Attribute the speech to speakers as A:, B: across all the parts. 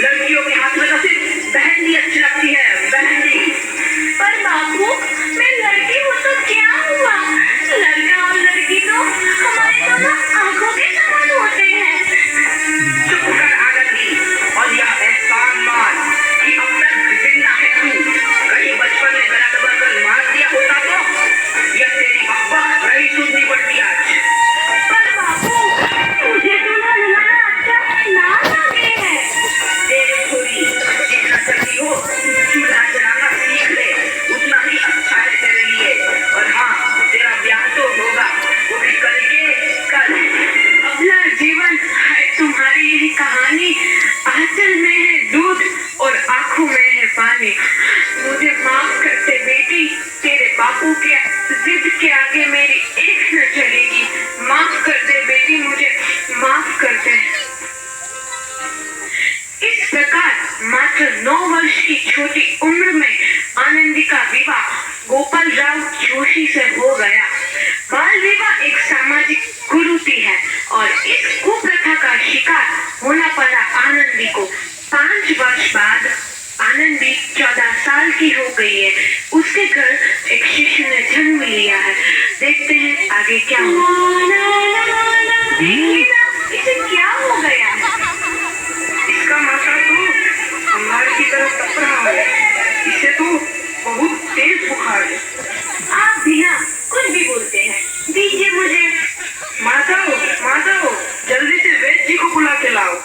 A: लड़कियों के हाथ में तो सिर्फ मेहंदी अच्छी लगती है, मेहंदी।
B: पर बापू, मैं लड़की हूँ तो क्या हुआ? लड़का और लड़की तो हमारे दोनों आंखों के समान होते हैं।
A: चुप कर आनंदी, और यह एहसान मान कि अब तक जिंदा है तू। कहीं बचपन में गला दबाकर मार दिया होता तो यह तेरी बकबक नहीं सुननी पड़ती आज।
B: पर बापू, मुझे दूल्हा लगाना अच्छा ना लगे है।
A: देख छोरी, जितना जल्दी हो चूल्हा जलाना सीख ले, उतना ही अच्छा है तेरे लिए। और हाँ, तेरा ब्याह तो होगा, वो भी करेंगे कल।
B: अगला जीवन है तुम्हारी यही कहानी। आंचल में है दूध और आंखों में है पानी। मुझे माफ कर दे बेटी, तेरे बापू के जिद के आगे मेरी एक न चलेगी। माफ कर दे बेटी, मुझे माफ कर दे। इस प्रकार मात्र 9 वर्ष की छोटी उम्र में आनंदी का विवाह गोपाल राव जोशी से हो गया। बाल विवाह एक सामाजिक कुरीति है और इस कुप्रथा का शिकार होना पड़ा आनंदी को। 5 वर्ष बाद आनंदी 14 साल की हो गई है। उसके घर एक शिशु ने जन्म लिया है। देखते हैं आगे क्या होगा। देखिए ना, इसे क्या हो गया है?
A: इसका माथा तो अंगार की तरफ तप रहा है। इसे तो बहुत तेज बुखार है।
B: आप भी ना कुछ भी बोलते हैं। दीजिए मुझे।
A: माधव, जल्दी से वैद्य जी को बुला के लाओ।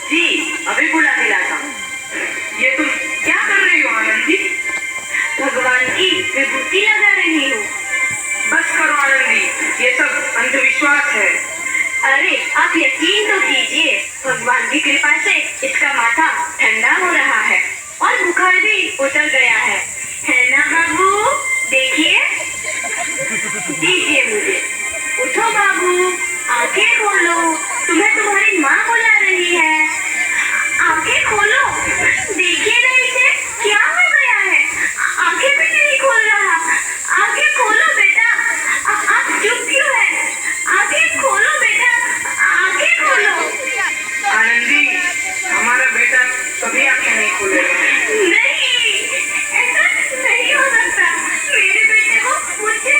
B: जी, अभी बुला के लाता हूँ।
A: ये तुम क्या कर रही हो आनंदी?
B: भगवान की विभूति लगा रही हूँ।
A: बस करो आनंदी, ये सब अंधविश्वास है।
B: अरे आप यकीन तो कीजिए, भगवान की कृपा से इसका माथा ठंडा हो रहा है और बुखार भी उतर गया है ना बाबू? देखिए, दीजिए मुझे। उठो बाबू, आंखें खोलो, तुम्हें तुम्हारी माँ बुला रही है। आंखें खोलो, देखिए ना इसे क्या हो गया है। आंखें भी नहीं खोल रहा। आंखें खोलो बेटा। आप चुप क्यों है? आंखें खोलो बेटा, आंखें खोलो।
A: आनंदी, हमारा बेटा कभी आंखें नहीं खोलेगा।
B: नहीं, ऐसा नहीं हो सकता। मेरे बेटे को मुझसे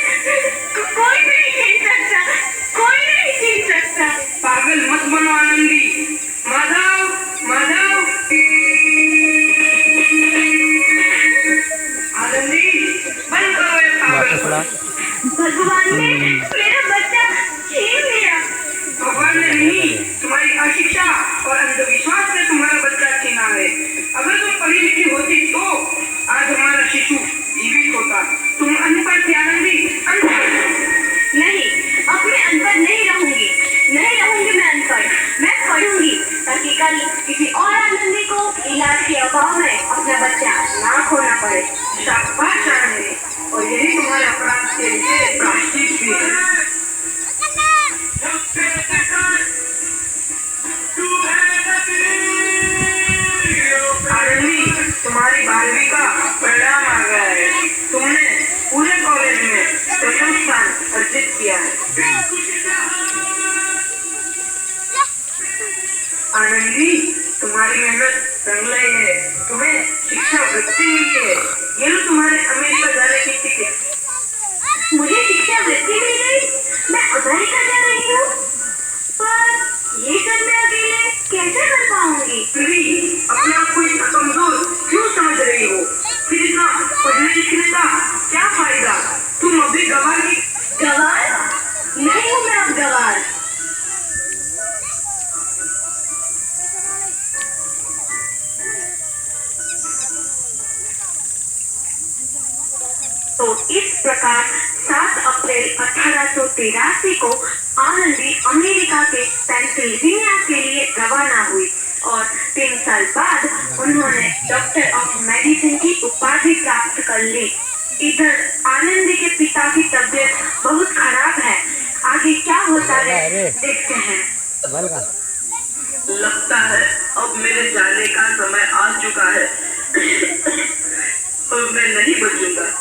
B: कोई नहीं छीन सकता, कोई नहीं छीन सकता।
A: पागल मत बनो आनंदी। माधव, आनंदी, बंद करो ये पागल।
B: भगवान ने मेरा बच्चा छीन लिया।
A: भगवान ने नहीं, तुम्हारी अशिक्षा और अंधविश्वास से तुम्हारा बच्चा छीना है। अगर तुम पढ़ी लिखी होती तो आज हमारा शिशु जीवित होता। तुम अनपढ़ थी आनंदी, अनपढ़।
B: नहीं, अब मैं अनपढ़ नहीं रहूंगी मैं अनपढ़। मैं पढ़ूंगी ताकि कल किसी और आनंदी को इलाज के अभाव में अपना बच्चा ना खोना पड़े।
A: शाबाश आनंदी, और यही तुम्हारे अपराध के लिए प्रायश्चित भी है। आनंदी, तुम्हारी 12वीं का परिणाम आ गया है। तुमने पूरे कॉलेज में प्रथम स्थान अर्जित किया है। आनंदी, तुम्हारी मेहनत रंग लाई है। तुम्हें शिक्षा वृत्ति मिली है। ये लो तुम्हारे अमेरिका जाने की टिकट।
B: मुझे शिक्षा वृत्ति मिल गई, मैं अमेरिका जा रही हूँ। पर ये सब मैं अकेले कैसे कर पाऊंगी?
A: प्लीज, अपने आप को इतना कमजोर क्यों समझ रही हो? फिर इतना पढ़ने लिखने का क्या फायदा? तुम अभी गवार की।
B: गवार नहीं हूँ मैं अब गवार। तो इस प्रकार 7 अप्रैल 1883 को आनंदी अमेरिका के पेंसिल्वेनिया के लिए रवाना हुई और 3 साल बाद उन्होंने डॉक्टर ऑफ मेडिसिन की उपाधि प्राप्त कर ली। इधर आनंदी के पिता की तबीयत बहुत खराब है। आगे क्या होता है देखते हैं।
A: लगता है अब मेरे जाने का समय आ चुका है। अब मैं नहीं बचूंगा।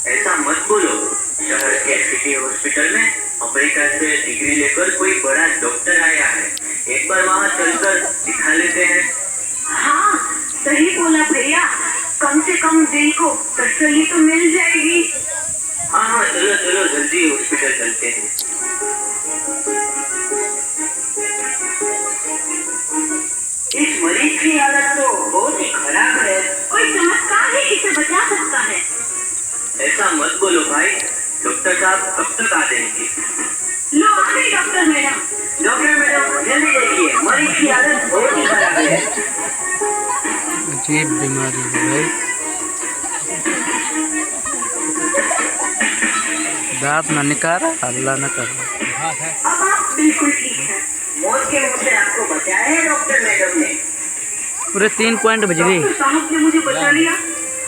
C: ऐसा मत बोलो। शहर के सिटी हॉस्पिटल में अमेरिका से डिग्री लेकर कोई बड़ा डॉक्टर आया है। एक बार वहाँ चलकर दिखा लेते हैं।
B: सही बोला भैया, कम से कम दिल को तसल्ली तो मिल जाएगी।
C: हाँ हाँ, चलो चलो जल्दी हॉस्पिटल चलते हैं।
A: इस मरीज की हालत तो बहुत ही खराब है।
B: कोई चमत्कार ही इसे बचा सकता है।
C: ऐसा मत बोलो भाई, डॉक्टर साहब कब तक आ जाएंगे?
B: लो आ गई डॉक्टर मैडम।
A: डॉक्टर मैडम जल्दी देखिए, मरीज की हालत बहुत ही खराब है।
D: अजीब बीमारी है भाई। दांत ना निकाल, हल्ला न कर।
B: अब आप बिल्कुल ठीक है।
A: मौत के मुंह से आपको बचाया है डॉक्टर मैडम ने।
D: पूरे 3 पॉइंट बज गई।
B: डॉक्टर साहब ने मुझे बचा लिया।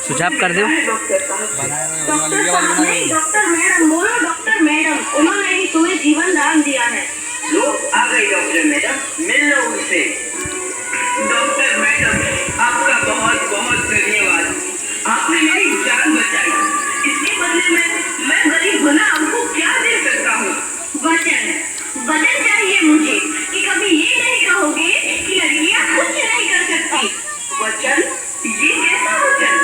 D: सुझाव कर दो।
B: डॉक्टर साहब नहीं, डॉक्टर मैडम बोलो। डॉक्टर मैडम, उन्होंने ही तुम्हें जीवन दान दिया है।
A: लो आ गई डॉक्टर मैडम, मिल लो उनसे। डॉक्टर मैडम आपका बहुत बहुत धन्यवाद, आपने मेरी जान बचाई। इसके बदले में मैं गरीब बना आपको क्या दे सकता हूँ?
B: वचन चाहिए मुझे कि कभी ये नहीं कहोगे कि लड़कियां कुछ नहीं कर सकती।
A: वचन? ये कैसा वचन?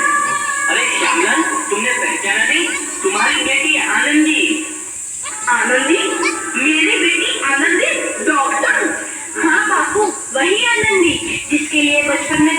A: अरे श्यामलन, तुमने पहचाना नहीं? तुम्हारी बेटी आनंदी।
B: आनंदी? मेरी बेटी आनंदी? डॉक्टर? हाँ बापू, वही आनंदी जिसके लिए बचपन में